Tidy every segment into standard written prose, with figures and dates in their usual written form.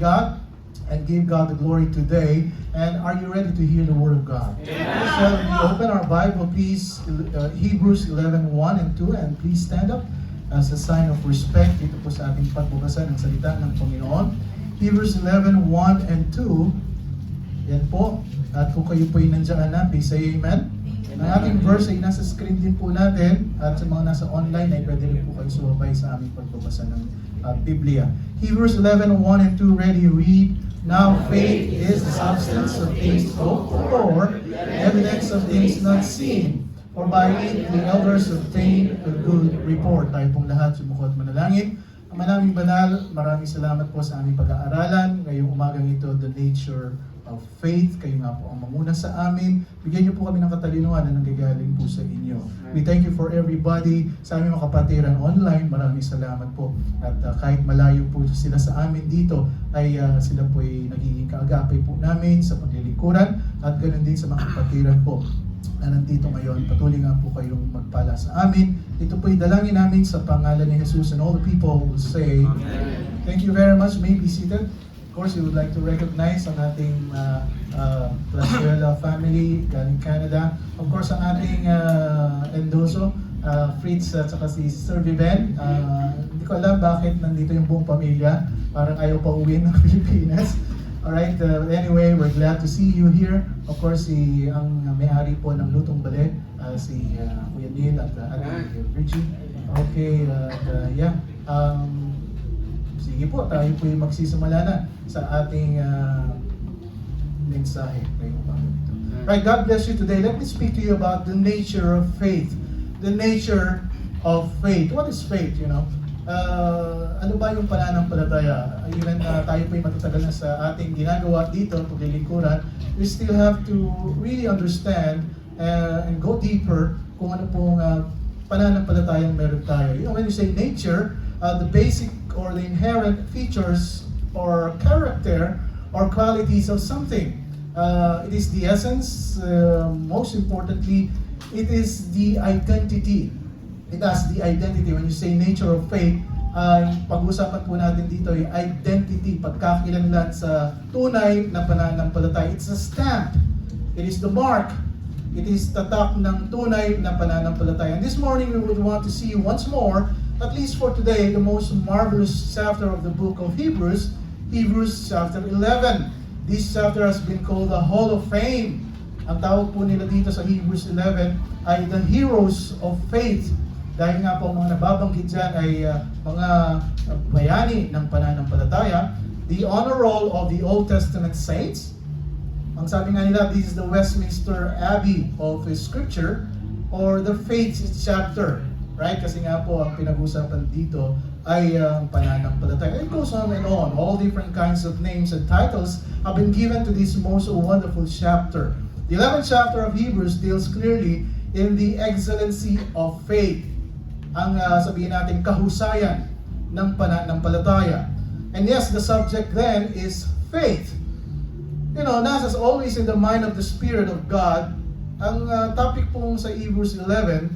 God and give God the glory today. And are you ready to hear the Word of God? Amen. So we open our Bible, please, Hebrews 11:1 and 2, and please stand up as a sign of respect dito po sa ating pagbabasa ng salita ng Panginoon. Hebrews 11:1 and 2, yan po. At kung kayo po ay nandiyan na, please say amen. Ang ating verse ay nasa screen din po natin, at sa mga nasa online ay pwede rin po kayo sumabay sa aming pagbabasa ng Biblia. Hebrews 11:1 and 2, ready, read. Now faith is the substance of things hoped for, the evidence of things not seen. For by it the elders obtained a good report. Tayo pong lahat sumuko at manalangin. Ang manaming banal, maraming salamat po sa aming pag-aaralan. Ngayong umagang ito, the nature of faith. Kayo nga po ang manguna sa amin. Bigyan niyo po kami ng katalinuhan na nanggagaling po sa inyo. We thank you for everybody sa aming mga kapatiran online. Maraming salamat po. At kahit malayo po sila sa amin dito, ay sila po ay nagiging kaagapay po namin sa paglilingkuran. At ganoon din sa mga kapatiran po na nandito ngayon. Patuloy nga po kayong magpala sa amin. Ito po ay dalangin namin sa pangalan ni Jesus, and all the people will say, Amen. Thank you very much. May be seated. Of course, we would like to recognize ang ating Plazuela family galing Canada. Of course, ang ating Endoso, Fritz at saka si Sir Viven. Hindi ko alam bakit nandito yung buong pamilya. Parang ayaw pa uwi ng Pilipinas. Alright, anyway, we're glad to see you here. Of course, ang may-ari po ng Lutong Ballet, si Kuya Neil at Ate Virgie. Okay, yeah. Sige po, tayo po yung magsisimula na sa ating mensahe. Right, God bless you today. Let me speak to you about the nature of faith. The nature of faith. What is faith, you know? Ano ba yung pananampalataya? Even tayo po yung matatagal na sa ating ginagawa dito, paglilingkuran, we still have to really understand and go deeper kung ano pong pananampalatayang meron tayo. You know, when you say nature, the basic or the inherent features or character or qualities of something. It is the essence, most importantly, it is the identity. It has the identity. When you say nature of faith, pag-usapan po natin dito ay identity, pagkakilanlan sa tunay na pananampalataya. It's a stamp. It is the mark. It is tatak ng tunay na pananampalataya. And this morning we would want to see once more, at least for today, the most marvelous chapter of the book of Hebrews, Hebrews chapter 11. This chapter has been called the Hall of Fame. Ang tawag po nila dito sa Hebrews 11 ay the heroes of faith. Dahil nga po mga nababanggit dyan ay mga bayani ng pananampalataya. The honor roll of the Old Testament saints. Ang sabi nga nila, this is the Westminster Abbey of Scripture or the faith chapter. Right? Kasi nga po ang pinag-usapan dito ay pananampalataya. It goes on and on. All different kinds of names and titles have been given to this most wonderful chapter. The 11th chapter of Hebrews deals clearly in the excellency of faith. Ang sabihin natin kahusayan ng pananampalataya. And yes, the subject then is faith. You know, as always in the mind of the Spirit of God, ang topic pong sa Hebrews 11,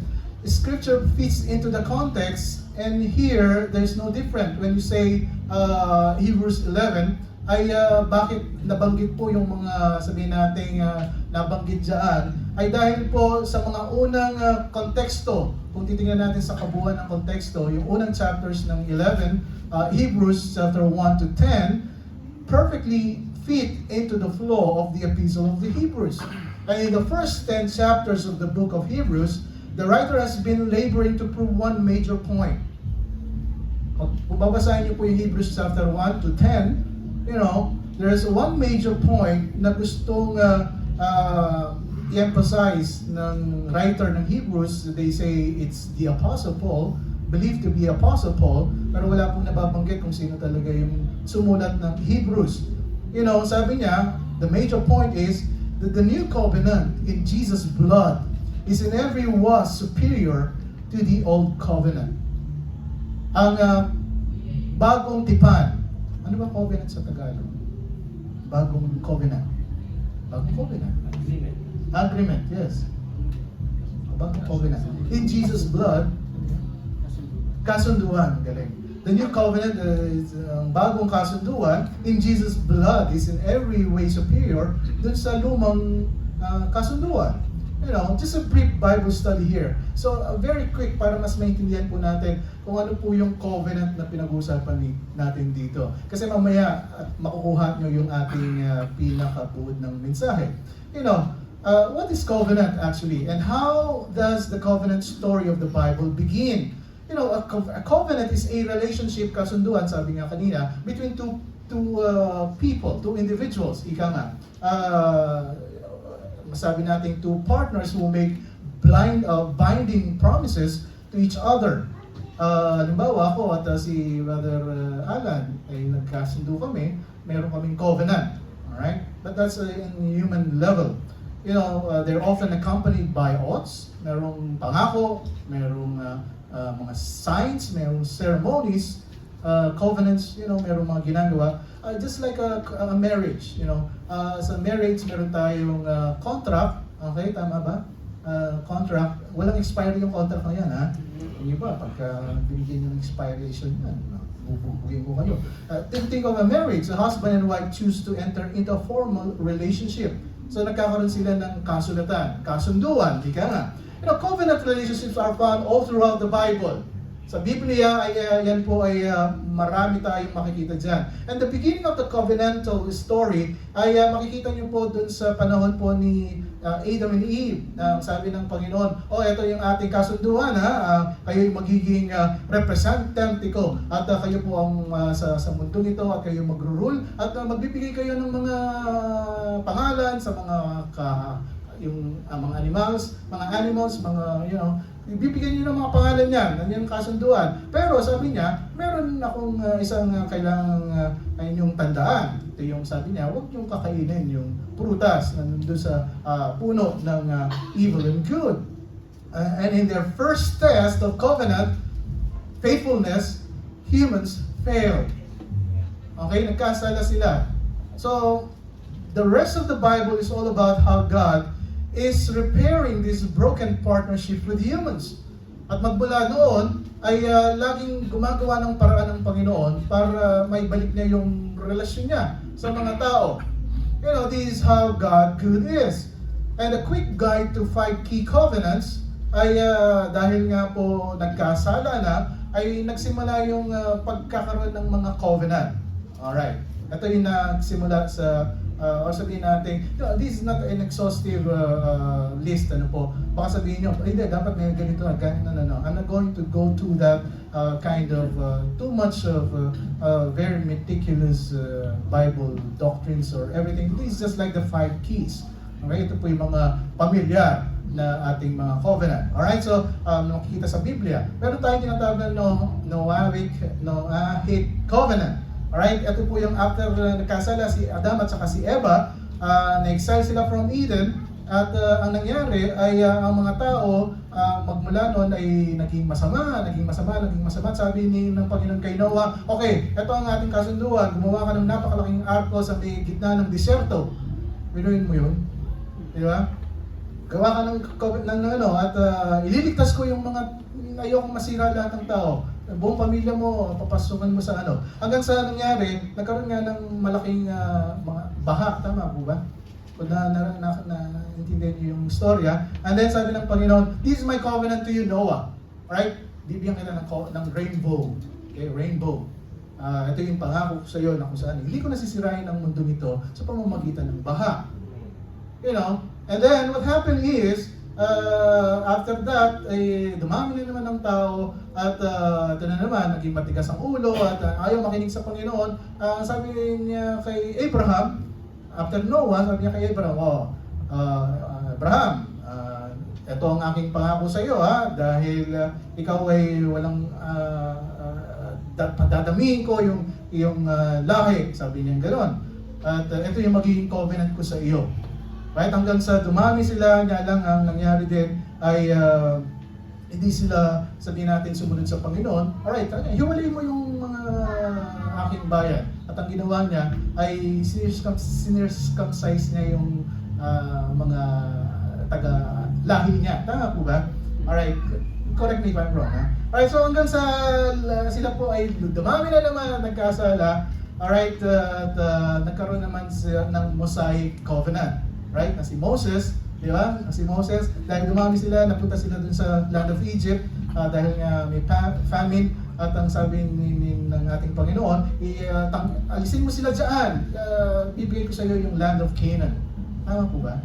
Scripture fits into the context, and here there's no different. When you say Hebrews 11, ay bakit nabanggit po yung mga sabihin nating nabanggit dyan, ay dahil po sa mga unang konteksto. Kung titingnan natin sa kabuuan ng konteksto, yung unang chapters ng 11, Hebrews chapter 1 to 10, perfectly fit into the flow of the epistle of the Hebrews. And in the first 10 chapters of the book of Hebrews, the writer has been laboring to prove one major point. Kung babasahin niyo po yung Hebrews chapter 1 to 10, you know, there is one major point na gustong i-emphasize ng writer ng Hebrews. They say it's the Apostle Paul, believed to be Apostle Paul, pero wala pong nababanggit kung sino talaga yung sumulat ng Hebrews. You know, sabi niya, the major point is that the new covenant in Jesus' blood is in every way superior to the old covenant. Ang bagong tipan. Ano ba covenant sa Tagalog? Bagong covenant. Bagong covenant. Agreement, yes. Bagong covenant. In Jesus' blood, kasunduan, galing. The new covenant is ang bagong kasunduan in Jesus' blood is in every way superior dun sa lumang kasunduan. You know, just a brief Bible study here. So, very quick para mas maintindihan po natin kung ano po yung covenant na pinag-uusapan natin dito. Kasi mamaya makukuha nyo yung ating pinakabuod ng mensahe. You know, what is covenant actually? And how does the covenant story of the Bible begin? You know, a covenant is a relationship, kasunduan, sabi nga kanina, between two people, two individuals, ika nga. Masabi natin two partners who make binding promises to each other. Halimbawa ako at si Brother Alan ay nagkasundo kami, meron kaming covenant. Alright? But that's in human level. You know, they're often accompanied by oaths, merong pangako, merong mga signs, merong ceremonies, covenants, you know, merong mga ginagawa. Just like a marriage, you know. Sa marriage, meron tayong contract, okay, tama ba? Contract, walang expiry yung contract na yan, ha? Yung iba, pagka binigyan yung expiration yan, bubugin ko kayo. Think of a marriage, a husband and wife choose to enter into a formal relationship. So nagkakaroon sila ng kasulatan, kasunduan, di ka nga. You know, covenant relationships are found all throughout the Bible. Sa Biblia, yan po ay marami tayong makikita dyan. And the beginning of the covenantal story ay makikita nyo po dun sa panahon po ni Adam and Eve. Sabi ng Panginoon, ito yung ating kasunduan, ha? Kayo yung magiging representative ko. At kayo po ang sa mundong ito at kayo magro-rule. At magbibigay kayo ng mga pangalan sa mga mga animals, mga, you know, ibibigyan niyo ng mga pangalan niyan, nandiyan kasunduan. Pero sabi niya, meron akong isang kailangang inyong tandaan. Ito yung sabi niya, huwag niyong kakainin yung prutas na nandun sa puno ng evil and good. And in their first test of covenant, faithfulness, humans failed. Okay, nagkasala sila. So, the rest of the Bible is all about how God is repairing this broken partnership with humans. At magmula noon ay laging gumagawa ng paraan ng Panginoon para may balik niya yung relasyon niya sa mga tao. You know, this is how God good is. And a quick guide to 5 key covenants ay dahil nga po nagkasala na, ay nagsimula yung pagkakaroon ng mga covenant. Alright. Ito yung nagsimula sa or sabihin natin, this is not an exhaustive list, ano po. Baka sabihin nyo, hindi, dapat may ganito na, no. I'm not going to go to that kind of too much of very meticulous Bible doctrines or everything. This is just like the 5 keys. Okay, ito po yung mga pamilya na ating mga covenant. Alright, so nakikita sa Biblia. Pero tayo tinatawag na Noahic covenant. Alright, ito po yung after nagkasala si Adam at saka si Eva, na-exile sila from Eden, at ang nangyari ay ang mga tao magmula noon ay naging masama. Sabi ng Panginoon kay Noah, okay, ito ang ating kasunduan, gumawa ka ng napakalaking arko sa may gitna ng disyerto. Binuin mo yun? Di ba? Gawa ka ng at ililigtas ko yung mga ayokong masira lahat ng tao. Buong pamilya mo, papasukan mo sa ano. Hanggang sa nangyari, nagkaroon nga ng malaking mga baha, tama po ba? Kung naintindihan niyo yung storya. And then sabi ng Panginoon, this is my covenant to you, Noah. Alright? Bibigyan kita ng rainbow. Okay, rainbow. Ito yung pangako ko sa iyo na kung saan hindi ko nasisirain ang mundo nito sa pamamagitan ng baha. You know? And then what happened is, after that, dumami na naman ng tao at ito na naman, naging matigas ang ulo at ayaw makinig sa Panginoon. Sabi niya kay Abraham, after Noah, sabi niya kay Abraham, Abraham, ito ang aking pangako sa iyo, dahil ikaw ay walang dadamihin ko yung lahi, sabi niya gano'n. At ito yung magiging covenant ko sa iyo. Right, hanggang sa dumami sila, nga lang ang nangyari din ay hindi sila, sabihin natin, sumunod sa Panginoon. Alright, hiwalay mo yung mga aking bayan. At ang ginawa niya ay sinircumcise niya yung mga taga-lahi niya. Tama po ba? Alright, correct me if I'm wrong. Alright, so hanggang sa sila po ay dumami na naman at nagkasala. Alright, nagkaroon naman sila ng Mosaic Covenant. Right, na si Moses, di ba? Na si Moses, dahil dumami sila, napunta sila dun sa land of Egypt, dahil nga may famine, at ang sabi ng ating Panginoon, alisin mo sila dyan, bibigay ko sa iyo yung land of Canaan. Tama po ba?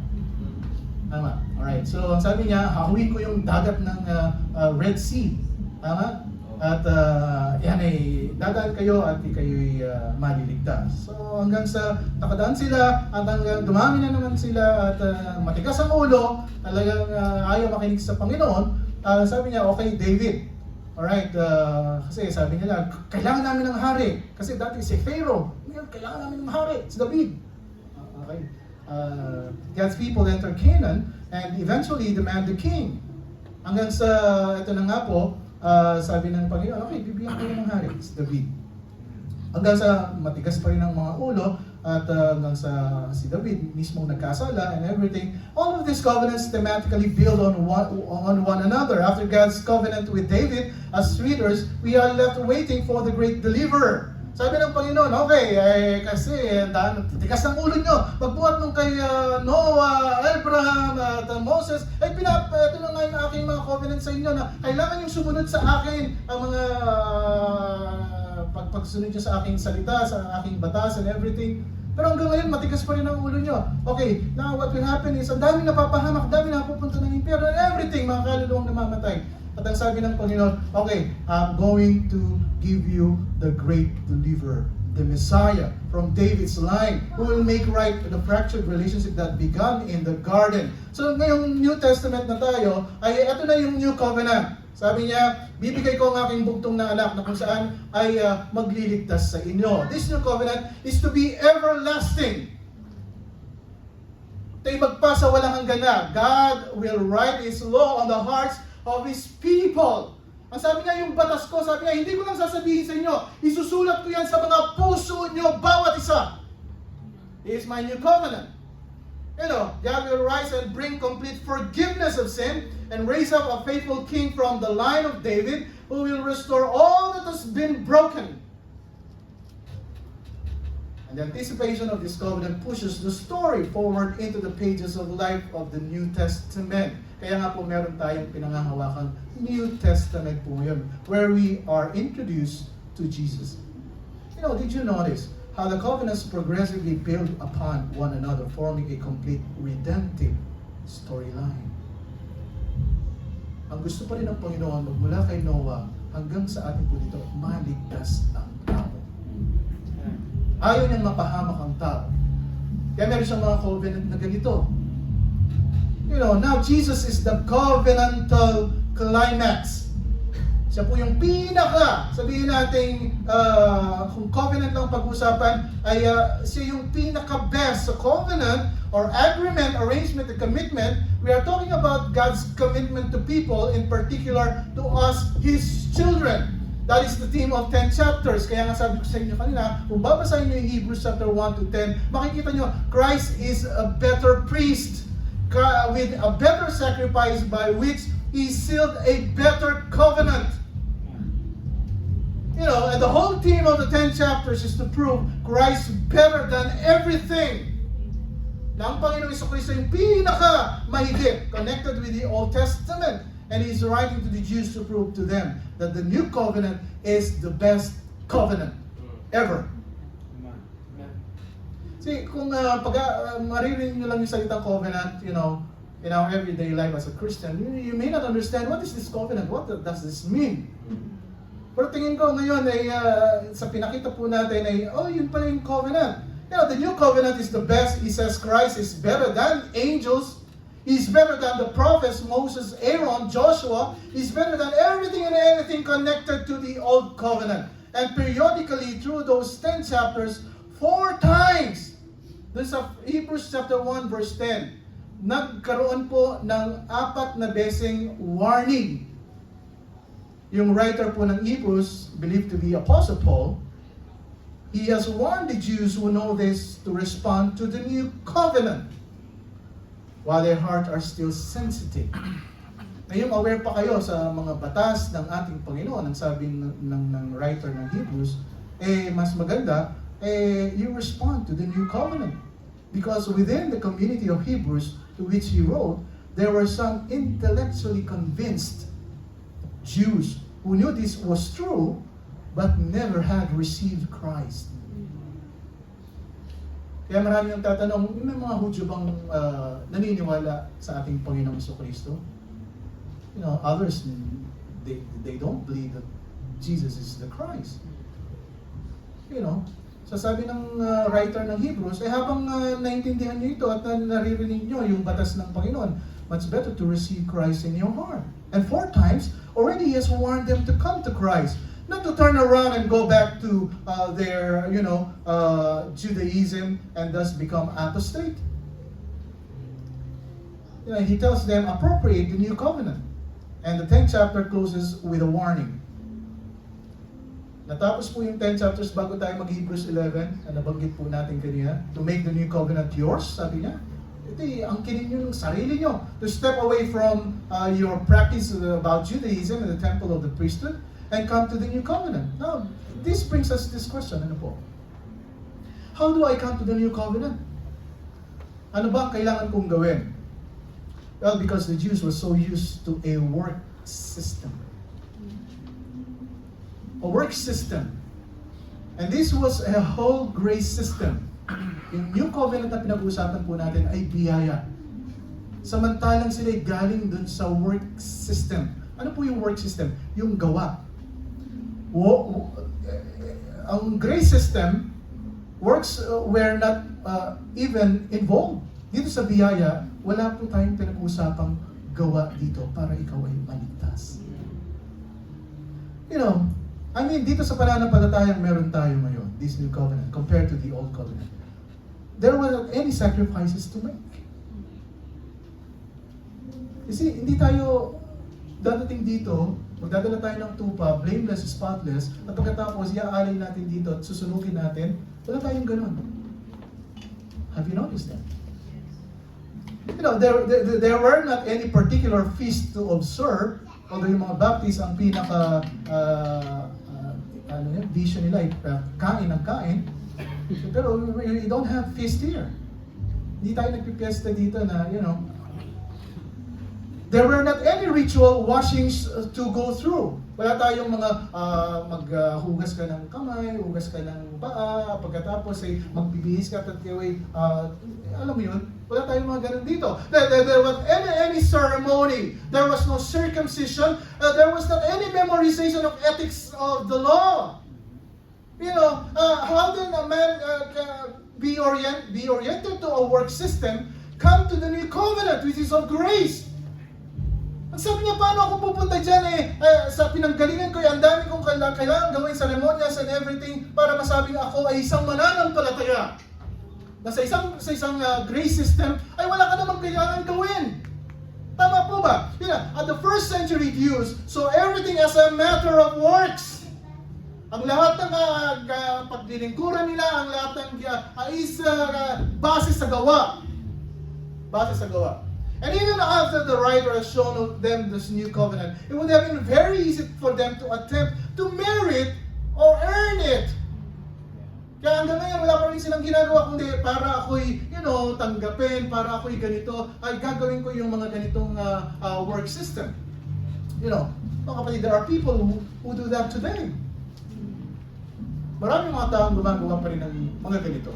Tama. Alright, so ang sabi niya, hahuin ko yung dagat ng Red Sea. Tama? At yan ay dadaan kayo at kayo'y maliligtas. So hanggang sa nakadaan sila at hanggang dumami na naman sila at matigas ang ulo, talagang ayaw makinig sa Panginoon, sabi niya, okay David, alright, kasi sabi nila, kailangan namin ng hari. Kasi dati si Pharaoh, kailangan namin ng hari, si David. Okay. God's people enter Canaan and eventually demand the king. Hanggang sa, ito na nga po, sabi ng Panginoon, okay, bibigyan ko ng hari, si David. Hanggang sa matigas pa rin ang mga ulo at hanggang sa si David mismo nagkasala and everything. All of these covenants thematically build on one another. After God's covenant with David, as readers, we are left waiting for the great deliverer. Sabi ng Panginoon, okay, kasi tigas ng ulo nyo. Pagbuhat nung kay Noah, Abraham, at Moses, ito na nga yung aking mga covenant sa inyo na kailangan yung sumunod sa akin ang mga pagsunod nyo sa aking salita, sa aking batas and everything. Pero hanggang ngayon, matigas pa rin ang ulo nyo. Okay, now what will happen is, ang daming napapahamak, daming napupunta ng impyerno and everything, mga kaluluwang namamatay. At ang sabi ng Panginoon, okay, I'm going to give you the great deliverer, the Messiah from David's line, who will make right the fractured relationship that began in the garden. So ngayong New Testament na tayo, ay ito na yung New Covenant. Sabi niya, bibigay ko ang aking bugtong na anak na kung saan ay magliligtas sa inyo. This New Covenant is to be everlasting. Ito'y magpasa walang hanggan na. God will write His law on the hearts of His people. Ang sabi niya, yung batas ko, sabi niya, hindi ko lang sasabihin sa inyo, isusulat ko yan sa mga puso niyo, bawat isa. This is my new covenant. You know, God will rise and bring complete forgiveness of sin and raise up a faithful king from the line of David who will restore all that has been broken. And the anticipation of this covenant pushes the story forward into the pages of life of the New Testament. Kaya nga po meron tayong pinangahawakan New Testament po yun, where we are introduced to Jesus. You know, did you notice how the covenants progressively build upon one another, forming a complete redemptive storyline? Ang gusto pa rin ng Panginoon magmula kay Noah hanggang sa atin po dito, maligtas ang tao. Ayaw niyang mapahamak ang tao. Kaya meron siyang mga covenant na ganito. You know, now Jesus is the covenantal climax. Siya po yung pinaka, sabihin natin, kung covenant lang pag-usapan, ay siya yung pinaka-best sa covenant or agreement, arrangement, and commitment. We are talking about God's commitment to people, in particular to us, His children. That is the theme of 10 chapters. Kaya nga sabi ko sa inyo kanina, kung babasahin nyo yung Hebrews chapter 1 to 10, makikita nyo, Christ is a better priest with a better sacrifice by which He sealed a better covenant. You know, and the whole theme of the 10 chapters is to prove Christ better than everything. Na ang Panginoong Jesucristo yung pinaka-mahigit, connected with the Old Testament. And He's writing to the Jews to prove to them that the new covenant is the best covenant ever. See, kung maririnig nyo lang yung salitang covenant, you know, in our everyday life as a Christian, you may not understand, what is this covenant? What does this mean? Pero tingin ko ngayon ay sa pinakita po natin ay, oh, yun pala yung covenant. You know, the new covenant is the best. He says Christ is better than angels. He's better than the prophets, Moses, Aaron, Joshua. He's better than everything and anything connected to the old covenant. And periodically through those 10 chapters, 4 times, dun sa Hebrews chapter 1 verse 10, nagkaroon po ng 4 na beseng warning. Yung writer po ng Hebrews, believed to be Apostle Paul, he has warned the Jews who know this to respond to the new covenant while their hearts are still sensitive. Ngayon, aware pa kayo sa mga batas ng ating Panginoon, ang sabi ng writer ng Hebrews, mas maganda, you respond to the new covenant. Because within the community of Hebrews to which he wrote, there were some intellectually convinced Jews who knew this was true, but never had received Christ. Kaya marami ang tatanong, may mga Hudyo bang naniniwala sa ating Panginoong Jesucristo? Others, they don't believe that Jesus is the Christ. So sabi ng writer ng Hebrews, habang naintindihan nyo ito at naririnig nyo yung batas ng Panginoon, much better to receive Christ in your heart. And 4 times, already He has warned them to come to Christ. Not to turn around and go back to their, Judaism and thus become apostate. He tells them, appropriate the new covenant. And the 10th chapter closes with a warning. Natapos po yung 10 chapters bago tayo mag-Hebrews 11, na nabanggit po natin kanina, to make the new covenant yours, sabi niya. Ito angkinin nyo ng sarili nyo. To step away from your practice about Judaism and the temple of the priesthood, and come to the new covenant. Now, this brings us this question, ano po? How do I come to the new covenant? Ano ba ang kailangan kong gawin? Well, because the Jews were so used to a work system. A work system. And this was a whole grace system. Yung new covenant na pinag-uusapan po natin ay biyaya. Samantalang sila'y galing dun sa work system. Ano po yung work system? Yung gawa. Ang grace system, works were not even involved. Dito sa biyaya, wala po tayong pinag-usapang gawa dito para ikaw ay maligtas. Dito sa pananampalatayang meron tayo ngayon, this new covenant, compared to the old covenant, there were not any sacrifices to make. You see, hindi tayo dadating dito, magdadala tayo ng tupa, blameless, spotless, at pagkatapos, iaalay natin dito at susunugin natin, wala tayong ganun. Have you noticed that? There were not any particular feast to observe, although yung mga Baptist ang pinaka vision nila ay kain ng kain. Pero we don't have feast here. Hindi tayo nagpipiesta dito na, there were not any ritual washings to go through. Wala tayong mga maghugas ka ng kamay, hugas ka ng paa, pagkatapos ay magbibihis ka at alam mo yun, wala tayong mga ganun dito. There was any ceremony. There was no circumcision. There was not any memorization of ethics of the law. How then a man be oriented to a work system, come to the new covenant, which is of grace? Ang sabi niya, paano ako pupunta dyan sa pinanggalingan ko, ang dami kong kailangan gawin ceremonias and everything para masabing ako ay isang mananampalataya. Na sa isang grace system, ay wala ka namang kailangan gawin. Tama po ba? At the first century Jews, so everything as a matter of works. Ang lahat ng paglilingkuran nila, ang lahat ng base sa gawa. Base sa gawa. And even after the writer has shown them this new covenant, it would have been very easy for them to attempt to merit or earn it. Kaya hanggang ngayon, wala pa rin silang ginagawa kundi para ako'y, tanggapin, para ako'y ganito, ay gagawin ko yung mga ganitong work system. Mga kapatid, there are people who do that today. Maraming mga taong gumagawa pa rin ng mga ganito.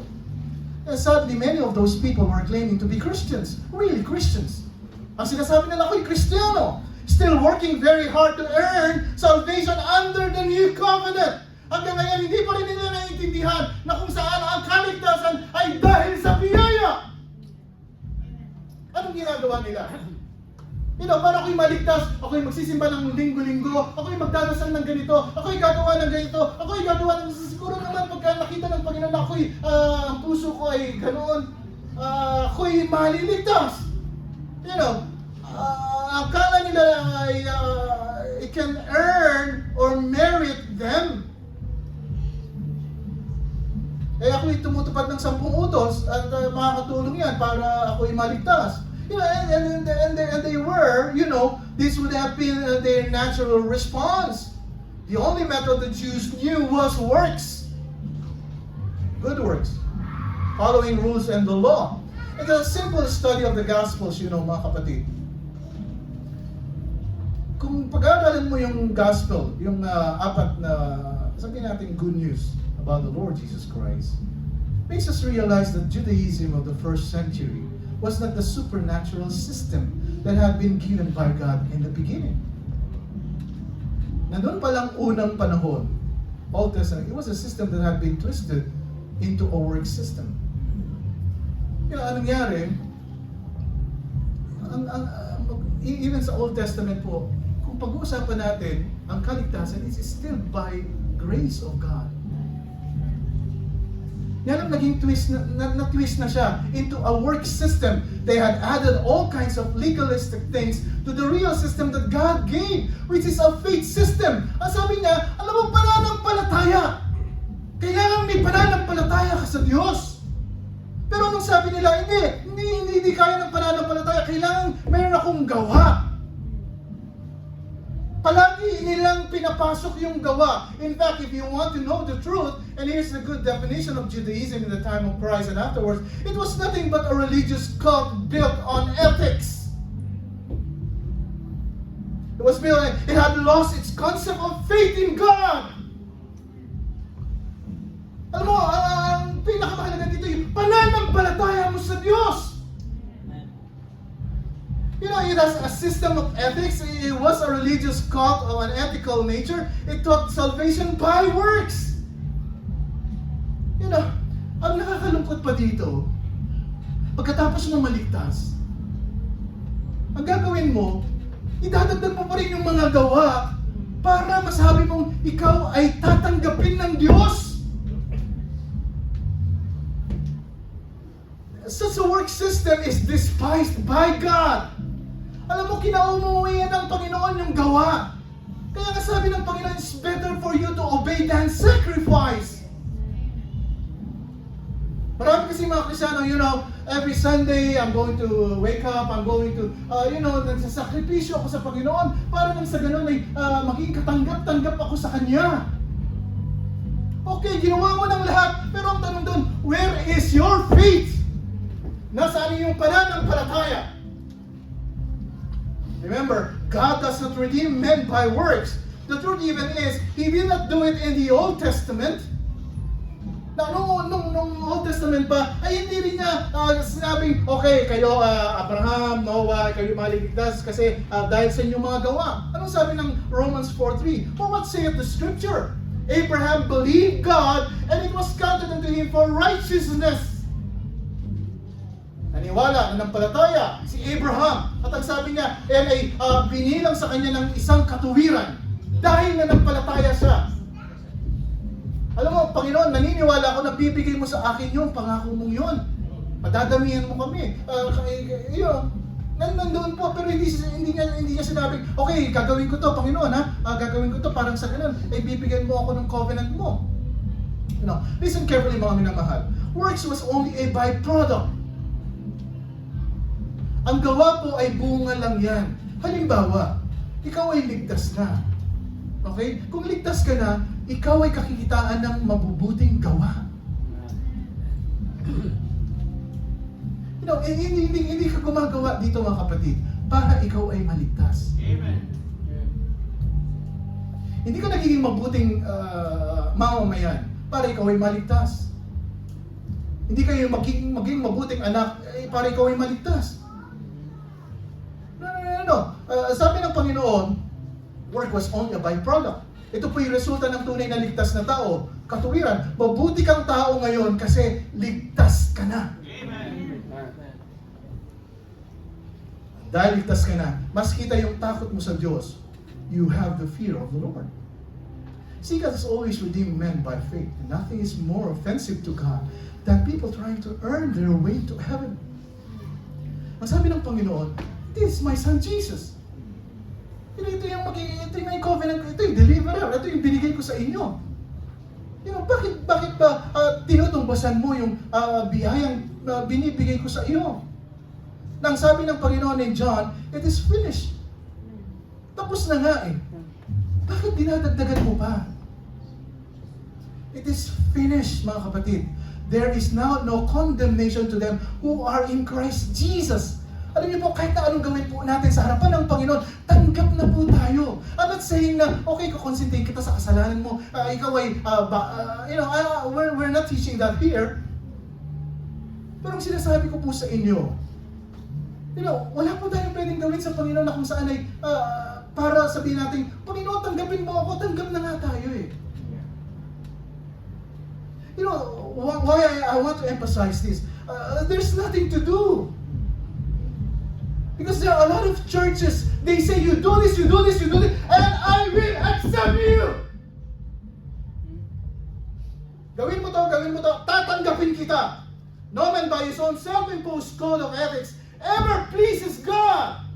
And sadly, many of those people were claiming to be Christians. Really, Christians. Ang sinasabi nila, ako'y Kristiyano. Still working very hard to earn salvation under the new covenant. Hanggang ngayon, hindi pa rin nila naiintindihan na kung saan ang kaligtasan ay dahil sa biyaya. Anong ginagawa nila? Para ako'y maligtas, ako'y magsisimba ng linggo-linggo, ako'y magdadasal ng ganito, ako'y gagawa ng ganito, ako'y gagawa ng siguro naman pagka nakita ng Panginoon na ako'y, ang puso ko ay ganoon, ako'y maliligtas. Akala nila ay it can earn or merit them. Ako'y tumutupad ng 10 utos at makakatulong yan para ako'y maligtas. You know, and they were, you know, this would have been their natural response. The only method the Jews knew was works. Good works. Following rules and the law. It's a simple study of the Gospels, you know, mga kapatid. Kung pag-aaralan mo yung Gospel, yung apat na, sabihin natin, good news about the Lord Jesus Christ, makes us realize that Judaism of the first century was not the supernatural system that had been given by God in the beginning. Nandun palang unang panahon, Old Testament, it was a system that had been twisted into a work system. You know, anong nangyari? Even sa Old Testament po, kung pag-uusapan natin, ang kaligtasan is still by grace of God. Yan ang naging twist na-twist na siya into a work system. They had added all kinds of legalistic things to the real system that God gave, which is a faith system. Ang sabi niya, alam mo, pananampalataya. Kailangan may pananampalataya ka sa Diyos. Pero anong sabi nila, hindi kaya ng pananampalataya. Kailangan mayroon akong gawa. Palagi nilang pinapasok yung gawa. In fact, if you want to know the truth, and here's the good definition of Judaism in the time of Christ and afterwards, it was nothing but a religious cult built on ethics. It had lost its concept of faith in God. Alam mo, ang pinakamahalaga dito yung pananampalataya mo sa Diyos. You know, it has a system of ethics. It was a religious cult of an ethical nature. It taught salvation by works. You know, ang nakakalungkot pa dito, pagkatapos mo maligtas, ang gagawin mo, idadagdag mo pa rin yung mga gawa para masabi mong ikaw ay tatanggapin ng Diyos. Such a work system is despised by God. Alam mo, kinaumuwi ng Panginoon yung gawa. Kaya nga sabi ng Panginoon, it's better for you to obey than sacrifice. Marami kasi mga Kristiyano, you know, every Sunday, I'm going to wake up, I'm going to, nagsasakripisyo ako sa Panginoon para nang sa ganun ay maging katanggap-tanggap ako sa Kanya. Okay, ginawa mo ng lahat, pero ang tanong doon, where is your faith? Nasaan yung pananampalataya? Remember, God does not redeem men by works. The truth even is, He did not do it in the Old Testament. Na nung Old Testament pa, ay hindi rin niya sinabing, okay, kayo Abraham, Noah, kayo maligtas kasi dahil sa inyong mga gawa. Anong sabi ng Romans 4:3? For what saith the Scripture? Abraham believed God and it was counted unto him for righteousness. Naniwala, nanampalataya si Abraham. At ang sabi niya, yan ay binilang sa kanya ng isang katuwiran dahil nanampalataya siya. Alam mo, Panginoon, naniniwala ako na bibigay mo sa akin yung pangako mong yun. Madadamihan mo kami. Nandoon po, pero hindi niya sinabing, okay, gagawin ko to, Panginoon, gagawin ko to, parang sa ganun, ay bibigyan mo ako ng covenant mo. You know, listen carefully mga minamahal. Works was only a byproduct. Ang gawa po ay bunga lang yan. Halimbawa, ikaw ay ligtas na. Okay? Kung ligtas ka na, ikaw ay kakikitaan ng mabubuting gawa. You know, hindi ka gumagawa dito mga kapatid para ikaw ay maligtas. Amen. Hindi ka nagiging mabuting mamamayan para ikaw ay maligtas. Hindi kayo maging mabuting anak para ikaw ay maligtas. No. Sabi ng Panginoon, work was only a byproduct. Ito po yung resulta ng tunay na ligtas na tao. Katuwiran, mabuti kang tao ngayon kasi ligtas ka na. Amen. Dahil ligtas ka na, mas kita yung takot mo sa Diyos, you have the fear of the Lord. See, God has always redeemed men by faith. Nothing is more offensive to God than people trying to earn their way to heaven. Ang sabi ng Panginoon, this is my son Jesus. Ito yung covenant ko, ito yung deliverer, ito yung binigay ko sa inyo. You know, bakit ba tinutumbasan mo yung biyayang binibigay ko sa iyo? Nang sabi ng Panginoon in John, it is finished. Tapos na nga eh. Bakit dinadagdagan mo pa? It is finished, mga kapatid. There is now no condemnation to them who are in Christ Jesus. Alam niyo po, kahit na anong gawin po natin sa harapan ng Panginoon, tanggap na po tayo. I'm not saying na, okay, kukonsentrate kita sa kasalanan mo. Ikaw ay, we're not teaching that here. Pero ang sinasabi ko po sa inyo, wala po tayong pwedeng gawin sa Panginoon na kung saan ay, para sabihin natin, Panginoon, tanggapin mo ako, tanggap na nga tayo eh. Why I want to emphasize this, there's nothing to do. Because there are a lot of churches, they say, you do this, you do this, you do this, and I will accept you. Gawin mo to, tatanggapin kita. No man by his own self-imposed code of ethics ever pleases God.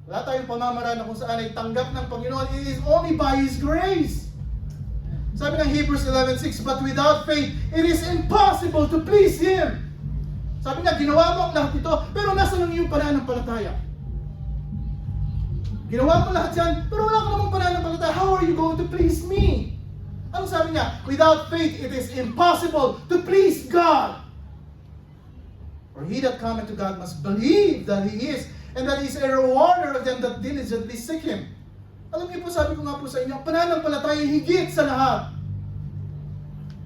Wala tayong pamamaraan na kung saan ay tanggap ng Panginoon. It is only by His grace. Sabi ng Hebrews 11:6, but without faith, it is impossible to please Him. Sabi niya, ginawa mo ang lahat ito, pero nasa lang yung pananampalataya. Ginawa mo lahat yan, pero wala ka namang pananampalataya. How are you going to please me? Ano sabi niya? Without faith, it is impossible to please God. For he that cometh to God must believe that He is, and that He is a rewarder of them that diligently seek Him. Alam niyo po, sabi ko nga po sa inyo, pananampalataya higit sa lahat.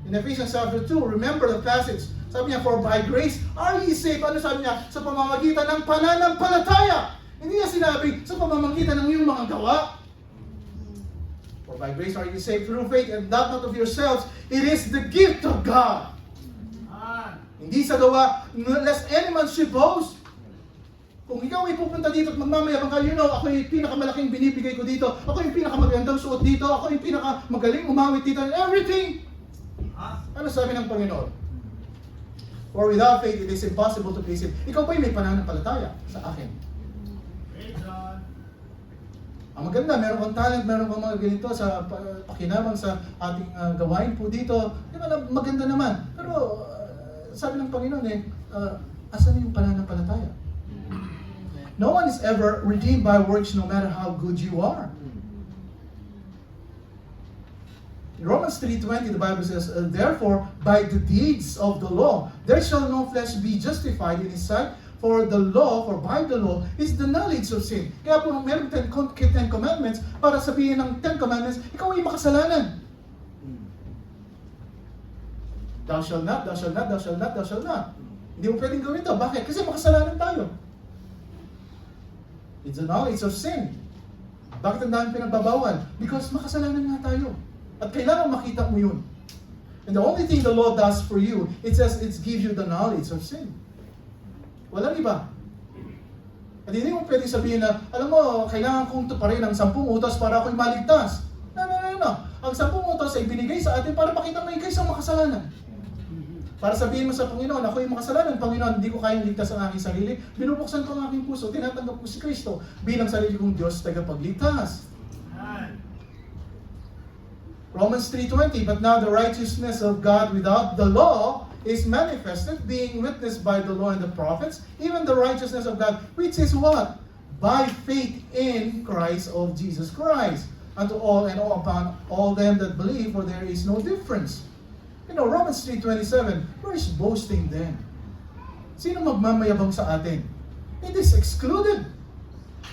In Ephesians chapter 2, remember the passage. Sabi niya, for by grace are ye saved. Ano sabi niya? Sa pamamagitan ng pananampalataya. Hindi niya sinabi sa pamamagitan ng iyong mga gawa. For by grace are ye saved through faith, and that not of yourselves. It is the gift of God. Hindi sa gawa, lest any man should boast. Kung ikaw ay pupunta dito at magmamayabang ka, ako yung pinakamalaking binibigay ko dito. Ako yung pinakamagandang suot dito. Ako yung pinakamagaling umawit dito. And everything. Ano sabi ng Panginoon? For without faith, it is impossible to please Him. Ikaw ba may pananampalataya sa akin? Ang maganda, meron kang talent, meron kang mga ganito sa pakinabang sa ating gawain po dito. Maganda naman. Pero sabi ng Panginoon asan yung pananampalataya? No one is ever redeemed by works no matter how good you are. In Romans 3:20, the Bible says, therefore, by the deeds of the law, there shall no flesh be justified in His sight, for the law, for by the law, is the knowledge of sin. Kaya po, meron 10 commandments, para sabihin ng 10 commandments, ikaw ay makasalanan. Thou shalt not, thou shalt not, thou shalt not, thou shalt not. Hindi mo pwedeng gawin ito. Bakit? Kasi makasalanan tayo. It's the knowledge of sin. Bakit ang dami pinagbabawal? Because makasalanan nga tayo. At kailangan makita mo yun. And the only thing the law does for you, it says it gives you the knowledge of sin. Walang iba. At hindi mo pwede sabihin na, alam mo, kailangan kong tuparin ang 10 utos para ako'y maligtas. No. Ang 10 utos ay binigay sa atin para makita mo ikaw isang makasalanan. Para sabihin mo sa Panginoon, ako'y makasalanan. Panginoon, hindi ko kayang ligtas ang aking sarili. Binubuksan ko ang aking puso. Tinatanggap ko si Kristo bilang sarili kong Diyos tagapagligtas. Romans 3:20, but now the righteousness of God without the law is manifested, being witnessed by the law and the prophets, even the righteousness of God, which is what? By faith in Christ of Jesus Christ, unto all and all upon all them that believe, for there is no difference. Romans 3:27, where is boasting then? Sino magmamayabang sa atin? It is excluded.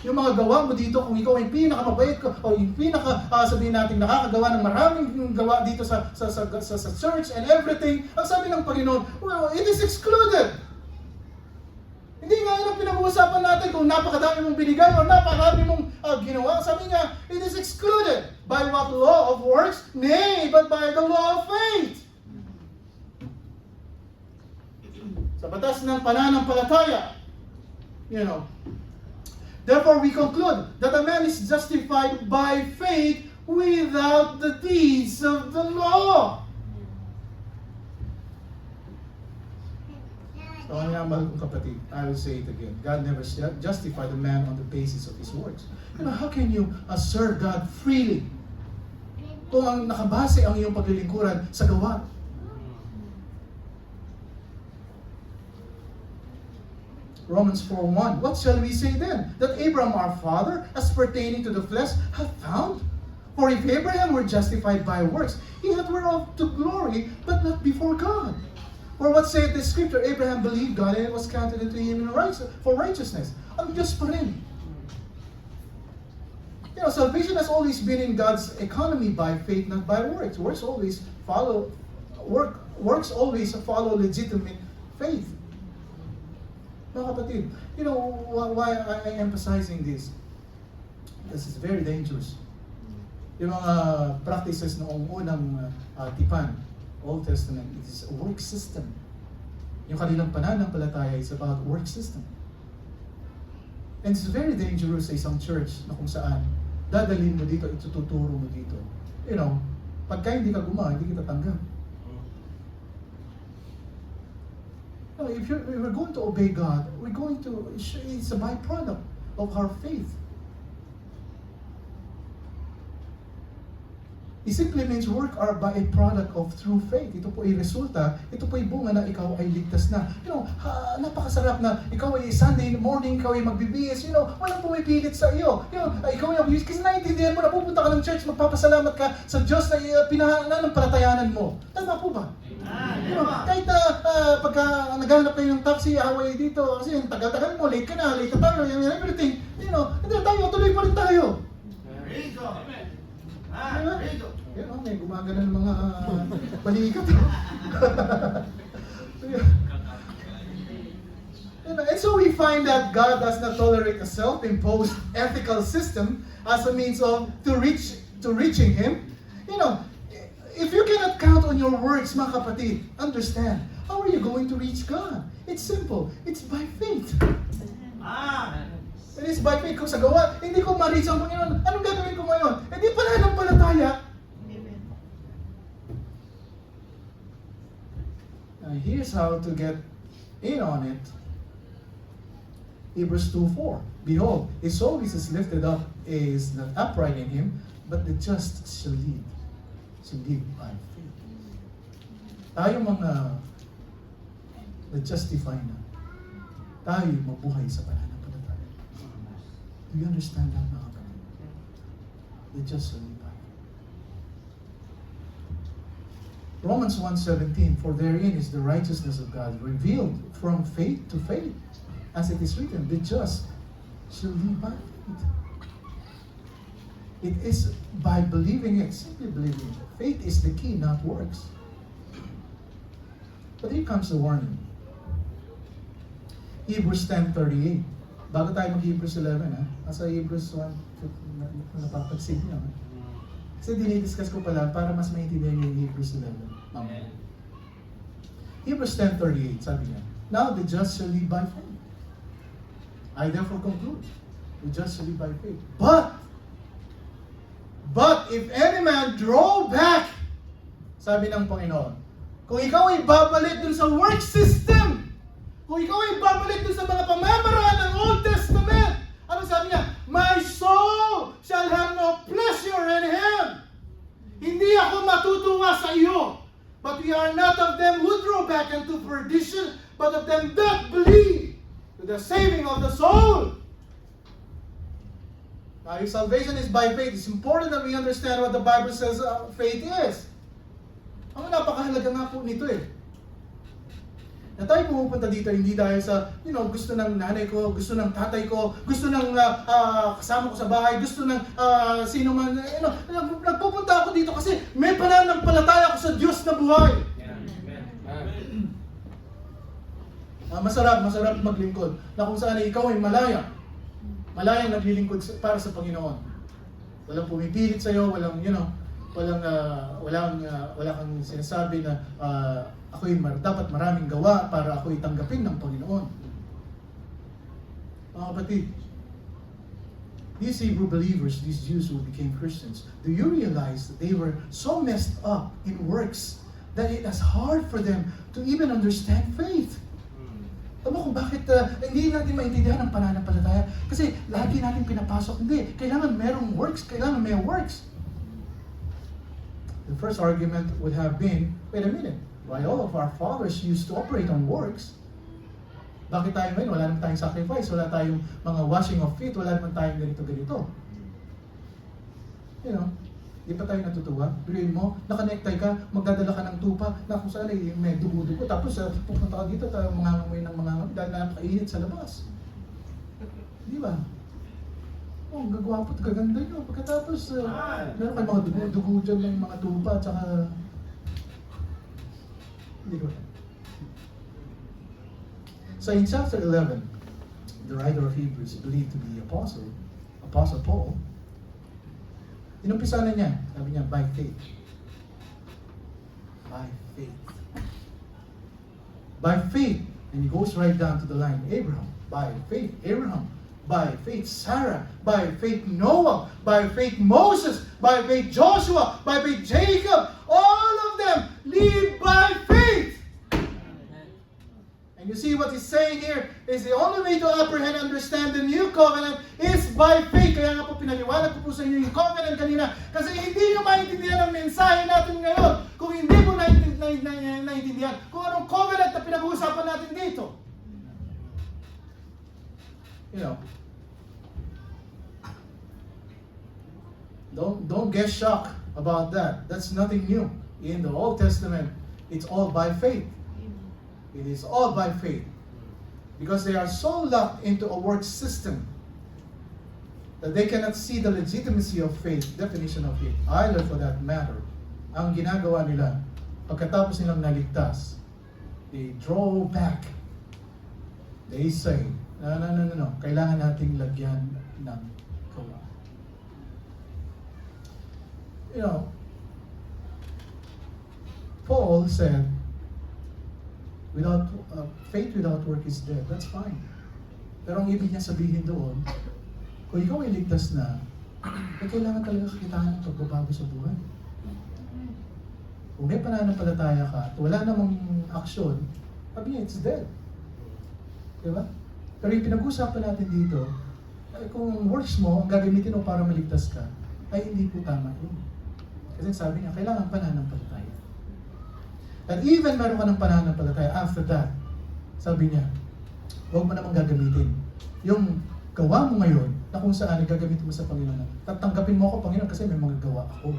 Yung mga gawa mo dito, kung ikaw ay pinakamabait ko, o yung sabihin natin, nakakagawa ng maraming gawa dito sa church and everything, ang sabi ng Panginoon, well, it is excluded. Hindi nga yun ang pinag-uusapan natin kung napakadami mong binigay o napakadami mong ginawa. Sabi niya, it is excluded. By what law of works? Nay, but by the law of faith. Sa batas ng pananampalataya, therefore, we conclude that a man is justified by faith without the deeds of the law. So, mga mahal kong kapatid, I will say it again. God never justified a man on the basis of his works. How can you serve God freely kung ang nakabase ang iyong paglilingkuran sa gawa? Romans 4:1. What shall we say then? That Abraham our father, as pertaining to the flesh, hath found? For if Abraham were justified by works, he had whereof to glory, but not before God. For what saith the scripture? Abraham believed God, and it was counted unto him for righteousness. Ang Diyos pa rin. Salvation has always been in God's economy by faith, not by works. Works always follow legitimate faith. Mga kapatid, why I emphasizing this? This is very dangerous. Yung mga practices noong unang tipan, Old Testament, it is a work system. Yung kanilang pananampalataya is about work system. And it's very dangerous sa isang church na kung saan dadalhin mo dito, itututuro mo dito. Pagka hindi ka gumawa, hindi kita tanggap. If we're going to obey God, it's a byproduct of our faith. It simply means work are by a product of true faith. Ito po ay resulta, ito po ay bunga na ikaw ay ligtas na. Napakasarap na ikaw ay Sunday morning, ikaw ay magbibihis, walang pumipilit sa iyo. Ikaw ay magbibihis kasi naiintindihan mo na pupunta ka ng church, magpapasalamat ka sa Diyos na pinananampalatayanan mo. Tama po ba? Kahit na pagka naghanap kayo ng taxi, away dito, kasi yung tagal-tagal mo, late ka na tayo, everything, hindi tayo, tuloy pa rin tayo. May gumagana ng mga balikat. And so we find that God does not tolerate a self-imposed ethical system as a means of reaching Him. If you cannot count on your works, mga kapatid, understand, how are you going to reach God? It's simple. It's by faith. It is by faith. Kung sa gawa, hindi ko ma-reach ang Panginoon. Anong gagawin ko ngayon? Hindi pananampalataya. Amen. Now, here's how to get in on it. Hebrews 2:4. Behold, his soul is lifted up, is not upright in him, but the just shall live by faith. Tayo mga na-justify na. Tayo mabuhay sa pananampalataya. Do you understand that, mga kapatid? The just shall live by faith. Romans 1:17, for therein is the righteousness of God revealed from faith to faith. As it is written, the just shall live by faith. It is by believing it, simply believing it. Faith is the key, not works. But here comes the warning. Hebrews 10:38. Bago tayo mag-Hebrews 11, nasa Hebrews 1, napapagsig niyo. Kasi dinidiscuss ko pala para mas maintindihan niyo yung Hebrews 11. Amen. Hebrews 10:38, sabi niya, now the just shall live by faith. I therefore conclude, the just shall live by faith. But if any man draw back, sabi ng Panginoon, kung ikaw ay babalik dun sa work system, kung ikaw ay babalik dun sa mga pamamaraan ng Old Testament, ano sabi niya? My soul shall have no pleasure in him. Hindi ako matutuwa sa iyo. But we are not of them who draw back into perdition, but of them that believe to the saving of the soul. Now, if salvation is by faith, it's important that we understand what the Bible says faith is. Ang napakahalaga nga po nito na tayo pumupunta dito hindi dahil sa, gusto ng nanay ko, gusto ng tatay ko, gusto ng kasama ko sa bahay, gusto ng sino man, nagpupunta ako dito kasi may pananampalataya ako sa Diyos na buhay. Masarap maglingkod na kung saan ikaw ay malayang naglilingkod para sa Panginoon. Walang pumipilit sa iyo, wala kang sinasabi na ako'y dapat maraming gawa para ako'y tanggapin ng Panginoon. Mga kapatid, these Hebrew believers, these Jews who became Christians, do you realize that they were so messed up in works that it is hard for them to even understand faith? Alam mo kung bakit hindi natin maintindihan ang pananampalataya? Kasi lagi natin pinapasok, hindi, kailangan merong works, kailangan may works. The first argument would have been, wait a minute, why all of our fathers used to operate on works? Bakit tayo ngayon? Wala naman tayong sacrifice, wala tayong mga washing of feet, wala naman tayong ganito-ganito. You know, di pa tayo natutuwa? Biruin mo, naka-necktie ka, magdadala ka ng tupa, na kung saan ay may dugo-dugo, tapos pupunta ka dito, tayo mangangamoy ng mangangamoy, dahil napakainit sa labas. Di ba? Oh, gagwapo at gaganda nyo. Pagkatapos, meron kayo mga dugo-dugo dyan ng mga tupa, at saka... Hindi ko. So in chapter 11, the writer of Hebrews, believed to be Apostle Paul, inumpisa na niya, sabi niya, by faith. By faith. By faith. And he goes right down to the line, Abraham, by faith, Abraham. By faith, Sarah. By faith, Noah. By faith, Moses. By faith, Joshua. By faith, Jacob. All of them live by faith. And you see what he's saying here is the only way to apprehend and understand the new covenant is by faith. Kaya nga po pinaliwanag ko po sa inyo yung covenant kanina. Kasi hindi nyo maintindihan ang mensahe natin ngayon kung hindi mo naintindihan kung anong covenant na pinag-uusapan natin dito. You know, don't get shocked about that. That's nothing new. In the Old Testament, it's all by faith. It is all by faith. Because they are so locked into a work system that they cannot see the legitimacy of faith, definition of faith, either for that matter. Ang ginagawa nila, pagkatapos nilang naligtas, they draw back. They say, no. Kailangan nating lagyan ng gawa. You know, Paul said, faith without work is dead. That's fine. Pero ang ibig niya sabihin doon, kung ikaw ay ligtas na, kailangan talaga kakitaan ng pagbabago sa buhay. Kung may pananampalataya ka at wala namang aksyon, sabi niya, it's dead. Diba? Pero yung pinag-usapan natin dito, kung works mo, ang gagamitin mo para maligtas ka, ay hindi po tama yun. Kasi sabi niya, kailangan pananampalataya. At even meron ka ng pananampalataya, after that, sabi niya, huwag mo namang gagamitin. Yung gawa mo ngayon, na kung saan gagamitin mo sa Panginoon, tatanggapin mo ako, Panginoon, kasi may mga gawa ako.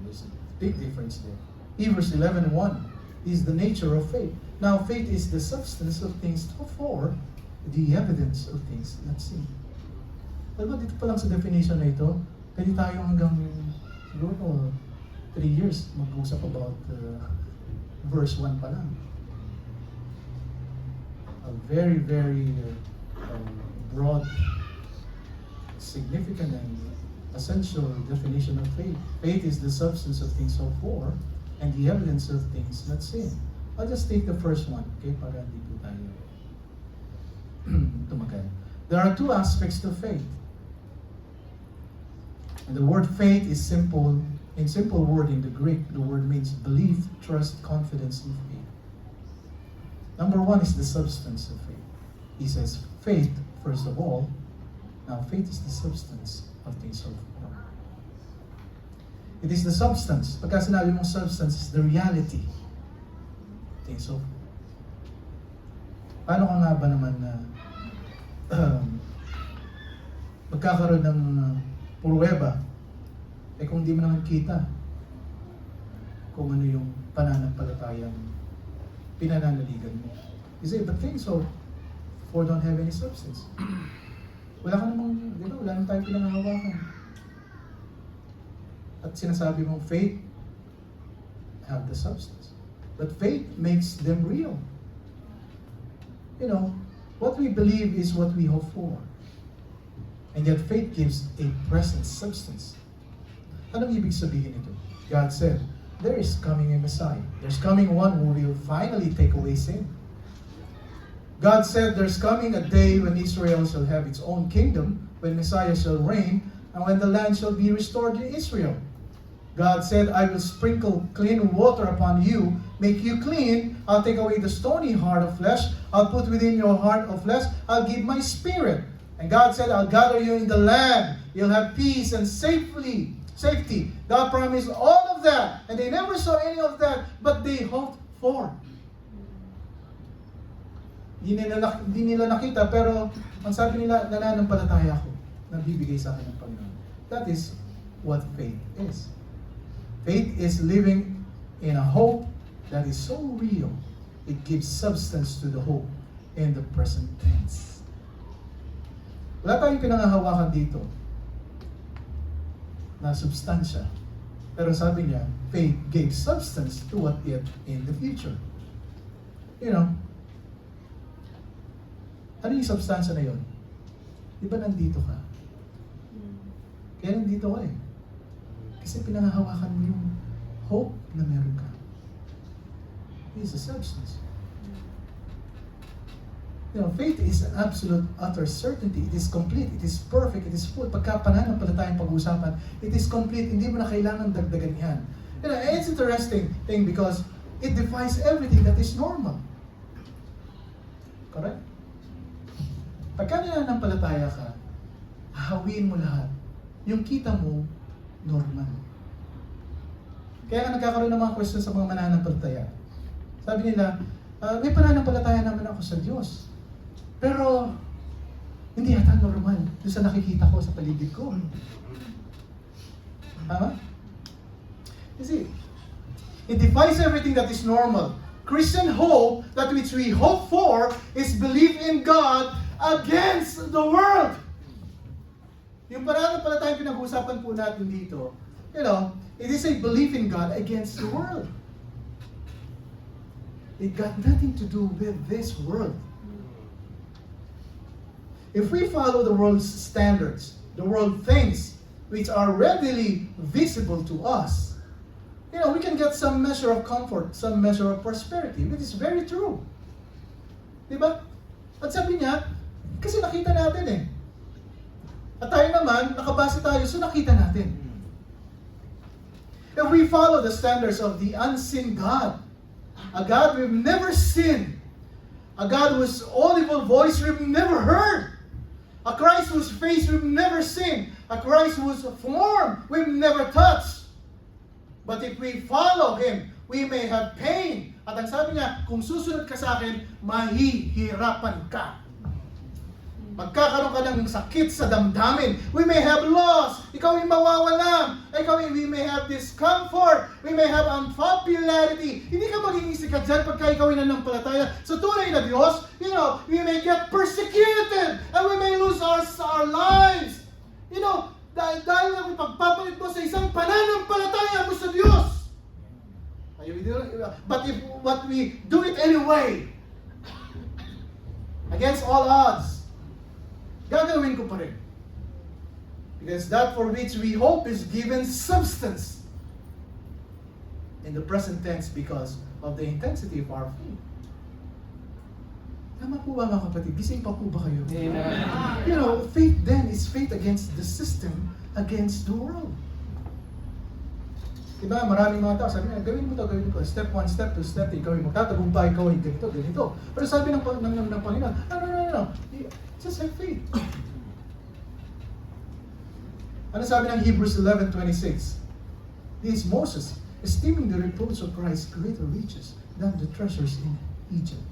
There's a big difference there. Hebrews 11:1 is the nature of faith. Now, faith is the substance of things hoped for, the evidence of things not seen. Alam mo, dito pa lang sa definition na ito, pwede tayo hanggang siguro 3 years mag-usap about verse 1 pa lang. A very, very broad, significant, and essential definition of faith. Faith is the substance of things hoped for and the evidence of things not seen. I'll just take the first one, okay, para hindi po tayo tumagal. There are two aspects to faith. And the word faith is simple. In simple word in the Greek, the word means belief, trust, confidence, and faith. Number one is the substance of faith. He says faith, first of all. Now, faith is the substance of things hoped for. It is the substance. Pagka sinabi mong substance, is the reality. Things hoped for. Paano ka nga ba naman na magkakaroon ng pruweba kung di mo naman kita kung ano yung pananampalatayang pinananaligan mo. You say, but things hoped for don't have any substance. Wala ka namang, di ba, wala naman tayong pinangahawakan. At sinasabi mong faith have the substance. But faith makes them real. You know, what we believe is what we hope for. And yet faith gives a present substance. Anong ibig sabihin ito? God said, there is coming a Messiah. There's coming one who will finally take away sin. God said there's coming a day when Israel shall have its own kingdom, when Messiah shall reign, and when the land shall be restored to Israel. God said, I will sprinkle clean water upon you, make you clean. I'll take away the stony heart of flesh. I'll put within your heart of flesh. I'll give my spirit. And God said, I'll gather you in the land. You'll have peace and safety. God promised all of that. And they never saw any of that, but they hoped for. Hindi nila nakita, pero ang sabi nila, nananampalataya ako na bibigay sa akin ng Panginoon. That is what faith is. Faith is living in a hope that is so real, it gives substance to the hope in the present tense. Wala tayong pinangahawakan dito na substansya. Pero sabi niya, faith gave substance to what yet in the future. You know, ano yung substansya na yun? Di ba nandito ka? Kaya nandito ka eh. Kasi pinangahawakan mo yung hope na meron ka. It is a substance. You know, faith is an absolute, utter certainty. It is complete. It is perfect. It is full. Pagka pananampalatayang pag-usapan, it is complete. Hindi mo na kailangan dagdagan yan. You know, it's interesting thing because it defies everything that is normal. Correct? Pagka nananampalataya ka, hahawin mo lahat. Yung kita mo, normal. Kaya nga nagkakaroon ng mga question sa mga mananampalataya. Sabi nila, may pananampalataya naman ako sa Diyos. Pero, hindi yata normal doon sa nakikita ko sa paligid ko. Tama? You see, it defies everything that is normal. Christian hope, that which we hope for, is belief in God against the world. Yung pananampalatayang pinag-uusapan po natin dito, you know, it is a belief in God against the world. It got nothing to do with this world. If we follow the world's standards, the world things which are readily visible to us, you know, we can get some measure of comfort, some measure of prosperity, which is very true. Diba? At sabi niya, kasi nakita natin eh. At tayo naman, nakabase tayo, so nakita natin. If we follow the standards of the unseen God, a God we've never seen, a God whose audible voice we've never heard, a Christ whose face we've never seen, a Christ whose form we've never touched. But if we follow Him, we may have pain. At ang sabi niya, kung susunod ka sa akin, mahihirapan ka. Magkakaroon ka ng sakit sa damdamin. We may have loss. Ikaw ay mawawalan. We may have discomfort. We may have unpopularity. Hindi ka maging sikat dyan pagka ikaw ay nananampalataya sa tunay na Diyos. You know, we may get persecuted and we may lose our lives. You know, dahil ang pagpapalit mo sa isang pananampalataya mo sa Diyos. But if what we do it anyway, against all odds, gagawin ko pa rin. Because that for which we hope is given substance in the present tense because of the intensity of our faith. Tama po ba mga kapatid? Gising pa po ba kayo? Amen. You know, faith then is faith against the system, against the world. Diba, maraming mga tao, sabi niya, gawin mo to, gawin mo to. Step 1, step 2, step 3, gawin mo. Tatagumpay, gawin ganito, ganito. Pero sabi ng Panginoon, no. Just have faith. Ano sabi ng Hebrews 11:26? This Moses, esteeming the reproach of Christ greater riches than the treasures in Egypt.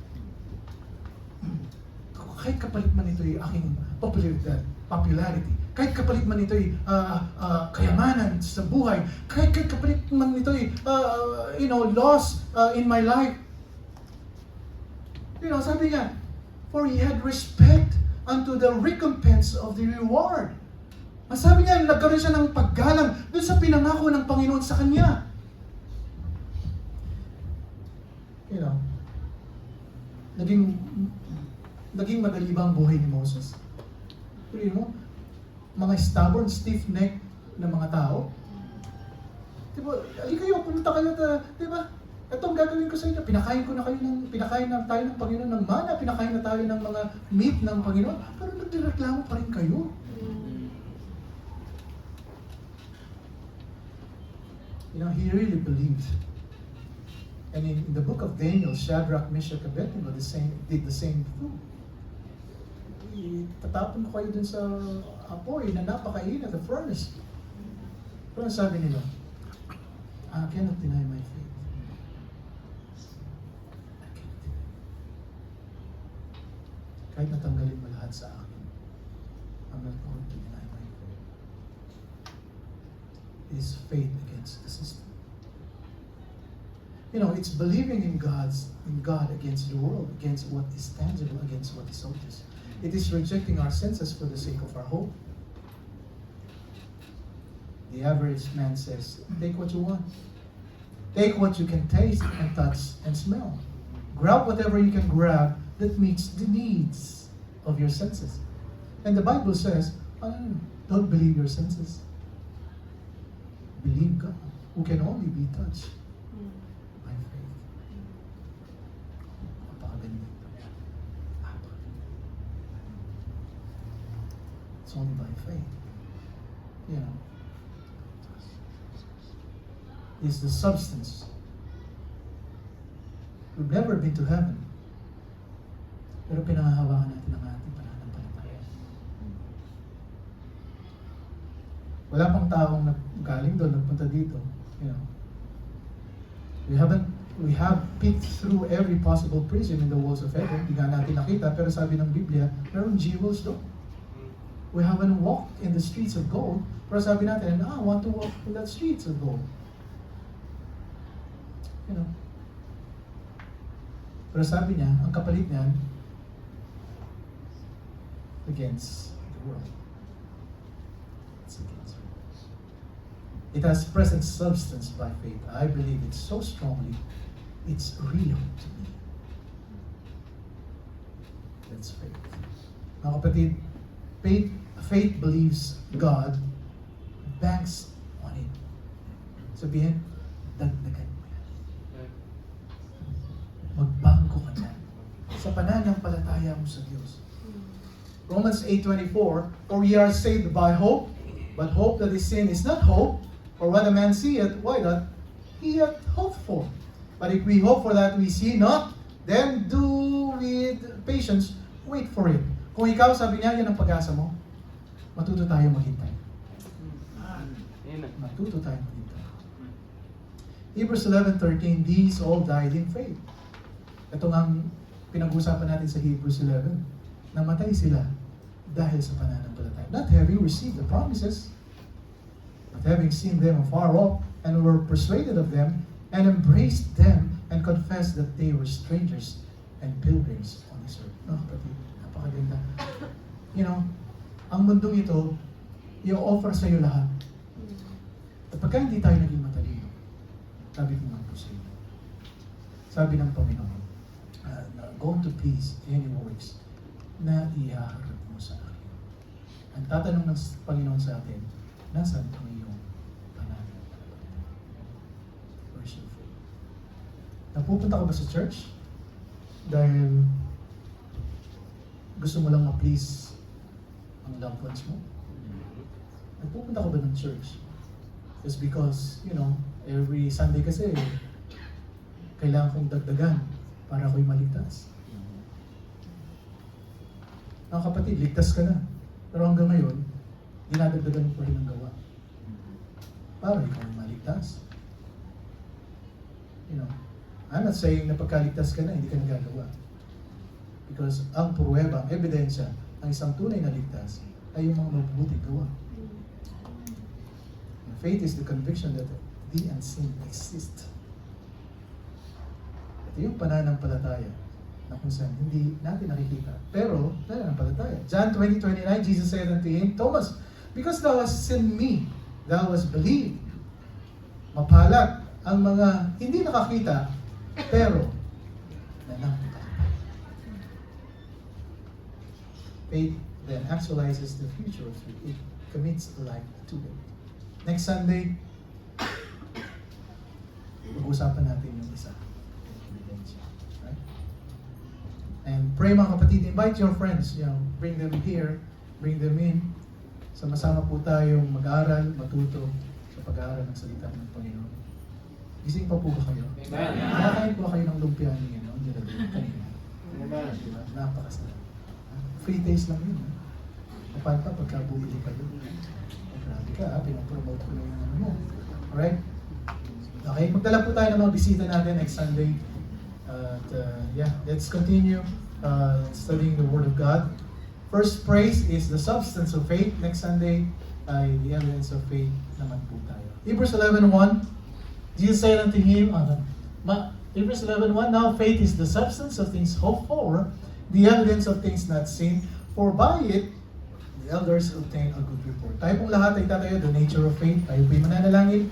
Kahit kapalit man ito ay aking popularity, kahit kapalit man ito ay kayamanan sa buhay, kahit kapalit man ito ay loss in my life. You know, sabi niya, for he had respect unto the recompense of the reward. Masabi niya, nagkaroon siya ng paggalang doon sa pinangako ng Panginoon sa kanya. You know, naging madali ba ang buhay ni Moses? Pero mo, mga stubborn, stiff-neck na mga tao. Diba, ali kayo, pumunta kayo, diba? Itong gagawin ko sa inyo, pinakain na tayo ng Panginoon ng mana, pinakain na tayo ng mga meat ng Panginoon, pero nagreklamo pa rin kayo. You know, he really believed. And in the book of Daniel, Shadrach, Meshach, and Abednego did the same thing. Tatapon ko kayo dun sa apoy na napakainit, the furnace. Pero sabi nila, I cannot deny my faith. kahit natanggalin mo lahat sa akin, I'm not going to deny my faith. It is faith against the system. You know, it's believing in God against the world, against what is tangible, against what is obvious. It is rejecting our senses for the sake of our hope. The average man says, take what you want. Take what you can taste and touch and smell. Grab whatever you can grab that meets the needs of your senses. And the Bible says, don't believe your senses. Believe God, who can only be touched by faith. Napakaganda. It's only by faith. You know. Is the substance. We've never been to heaven. Pero pinangahawakan natin ang ating pananampalataya. Wala pang taong galing doon, nagpunta dito. You know. We have peeked through every possible prison in the walls of heaven. Hindi nga natin nakita, pero sabi ng Biblia, meron jewels doon. We haven't walked in the streets of gold, pero sabi natin, I want to walk in that streets of gold. You know. Pero sabi niya, ang kapalit niyan, against the world. It's against the world. It has present substance by faith. I believe it so strongly, it's real to me. That's faith. Mga kapatid, faith believes God, banks on it. Sabihin, dagdagan. Magbangko ka na sa pananampalataya mo sa Diyos. Romans 8:24, for we are saved by hope, but hope that is seen is not hope, for what a man seeth, why not? He hath hoped for. But if we hope for that we see not, then do with patience wait for it. Kung ikaw, sabi niya, yan ang pag-asa mo, matuto tayo maghintay. Matuto tayo maghintay. Hebrews 11:13, these all died in faith. Ito nga pinag-usapan natin sa Hebrews 11. Namatay sila dahil sa pananampalataya. Not having received the promises, but having seen them afar off, and were persuaded of them, and embraced them, and confessed that they were strangers and pilgrims on this earth. No, kapatid, napakaganda. You know, ang mundong ito, i-offer sa iyo lahat. At pagka hindi tayo naging matalino, sabi ko nga po sa iyo, sabi ng Panginoon, go to peace any works na ihaharap mo sa akin. Ang tatanong ng Panginoon sa atin, nasaan ang iyong pananampalataya? Where's your faith? Napupunta ka ba sa church? Dahil gusto mo lang ma-please ang loved ones mo? Napupunta ka ba ng church? Just because, you know, every Sunday kasi, kailangan kong dagdagan para ako'y maligtas. Mga kapatid, ligtas ka na. Pero hanggang ngayon, dinadagdagan mo pa rin ang gawa. Para ikaw ay maligtas. You know, I'm not saying na pagkaligtas ka na, hindi ka nagagawa. Because ang pruweba, ang ebidensya, ang isang tunay na ligtas ay yung mga mabubuting gawa. And faith is the conviction that the unseen exist. Ito yung pananampalataya na kung saan hindi natin nakikita. Pero, pananampalataya. John 20:29, Jesus said unto him, Thomas, because thou hast seen me, thou hast believed. Mapalad ang mga hindi nakakita, pero nananampalataya. Faith then actualizes the future of it. It commits life to it. Next Sunday, pag-usapan natin yung isa. Right? And pray mga kapatid, invite your friends, you know, bring them here, bring them in. Sama-sama po tayong mag-aral, matuto sa pag-aaral ng salita ng Panginoon. Gising pa po ba kayo? Amen. Nakakain po kayo ng lumpia niyo, no? Kanina. Amen. Diba? Napakasarap. Free taste lang yun. Paano pa pagka bumili kayo? Grabe ka, pinapromote ko na yung ano mo. Alright? Okay, magdala po tayo ng mga bisita natin next Sunday. Yeah, let's continue studying the Word of God. First, praise is the substance of faith. Next Sunday, ay the evidence of faith naman po tayo. Hebrews 11:1, Jesus said unto him, Hebrews 11:1, now faith is the substance of things hoped for, the evidence of things not seen, for by it, the elders obtain a good report. Tayo pong lahat ay tatayo, the nature of faith. Tayo po'y mananalangin.